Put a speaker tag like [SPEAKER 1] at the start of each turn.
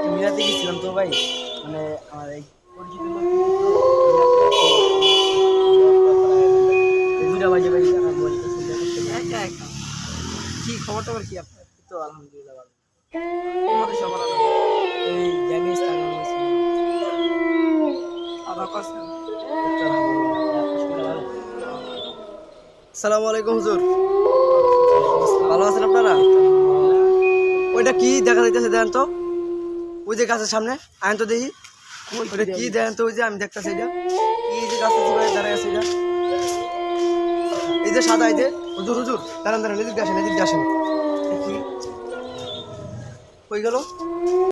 [SPEAKER 1] একটা মিলাতে গেছিলাম তো ভাই, মানে আমার এই পরিচিত দুইটা বাজে ভাই, আমার মোবাইলটা সুন্দর করতে পারি।
[SPEAKER 2] একা একা কি খবর টবর কি আপনার?
[SPEAKER 1] তো আলহামদুলিল্লাহ ভালো।
[SPEAKER 2] আমাদের সবার আলাদা।
[SPEAKER 1] এই জানিস টাঙ্গানো হয়েছে।
[SPEAKER 2] খাওয়া দাওয়া করছেন?
[SPEAKER 1] তো আলহামদুলিল্লাহ, আপনার শরীরটা ভালো? আসসালামু আলাইকুম হুজুর, ভালো আছেন আপনারা? ওইটা কি দেখা যাইতেছে দেন তো, ওই যে গাছের সামনে আইন তো দেখি, ওইটা কি দেন তো, ওই যে আমি দেখতেছি এটা কি, যে গাছের চিপায় দাঁড়ায় আছে এটা, এই যে সাদা, এই যে হুজুর হুজুর দাঁড়ান দাঁড়ান, এদিক আসেন এদিক আসেন, কি হয়ে গেল?